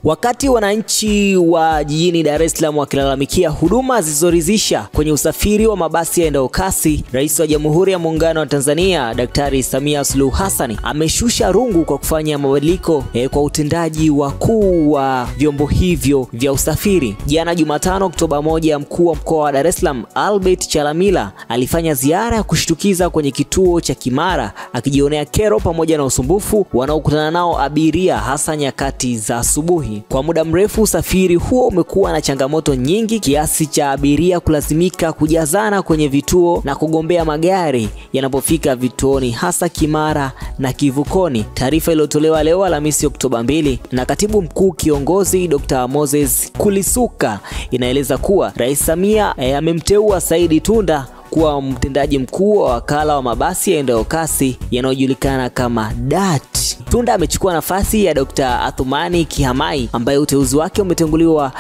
Wakati wananchi wa jijini Dar es Salaam wakilalamikia huduma zisizoridhisha kwenye usafiri wa mabasi yaendayo kasi, Rais wa Jamhuri ya Muungano wa Tanzania Daktari Samia Suluhu Hassan ameshusha rungu kwa kufanya mabadiliko kwa utendaji wakuu wa vyombo hivyo vya usafiri. Jana Jumatano Oktoba 1, mkuu wa mkoa wa Dar es Salaam Albert Chalamila alifanya ziara ya kushtukiza kwenye kituo cha Kimara, akijionea kero pamoja na usumbufu wanaokutana nao abiria hasa nyakati za asubuhi. Kwa muda mrefu usafiri huo umekuwa na changamoto nyingi kiasi cha abiria kulazimika kujazana kwenye vituo na kugombea magari yanapofika vituoni hasa Kimara na Kivukoni. Taarifa iliyotolewa leo Alhamisi Oktoba 2 na Katibu Mkuu Kiongozi Dr. Moses Kulisuka inaeleza kuwa Rais Samia amemteua Saidi Tunda kuwa mtendaji mkuu wa wakala wa mabasi yaendayo kasi yanayojulikana kama DART. Tunda amechukua nafasi ya Dr. Athumani Kihamai ambaye uteuzi wake umetenguliwa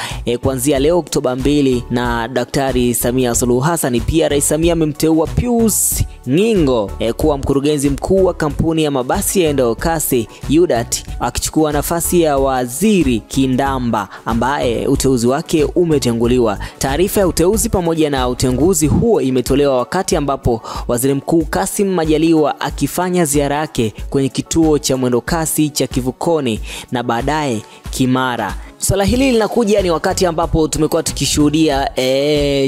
kuanzia leo Oktoba 2 na Daktari Samia Suluhu Hassan. Pia Rais Samia amemteua Pius Ngingo kuwa mkurugenzi mkuu wa kampuni ya mabasi yaendayo kasi UDART, akichukua nafasi ya Waziri Kindamba ambaye uteuzi wake umetenguliwa. Taarifa ya uteuzi pamoja na utenguzi huo imetolewa wakati ambapo Waziri Mkuu Kassim Majaliwa akifanya ziara yake kwenye kituo cha mwendo kasi cha Kivukoni na baadaye Kimara. Swala hili linakuja ni wakati ambapo tumekuwa tukishuhudia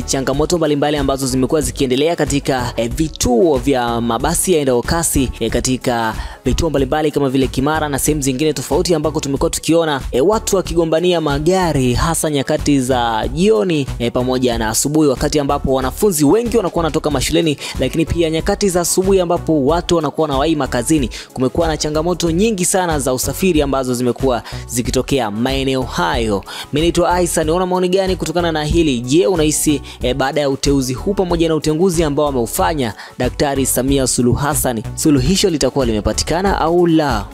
changamoto mbalimbali ambazo zimekuwa zikiendelea katika vituo vya mabasi yaendayo kasi katika vituo mbalimbali kama vile Kimara na sehemu zingine tofauti, ambako tumekuwa tukiona watu wakigombania magari hasa nyakati za jioni pamoja na asubuhi, wakati ambapo wanafunzi wengi wanakuwa wanatoka mashuleni, lakini pia nyakati za asubuhi ambapo watu wanakuwa wanawahi makazini. Kumekuwa na changamoto nyingi sana za usafiri ambazo zimekuwa zikitokea maeneo hayo. Mimi naitwa Aisa, unaona maoni gani kutokana na hili? Je, unahisi baada ya uteuzi huu pamoja na utenguzi ambao ameufanya Daktari Samia Suluhu Hassan, suluhisho litakuwa limepatikana au la?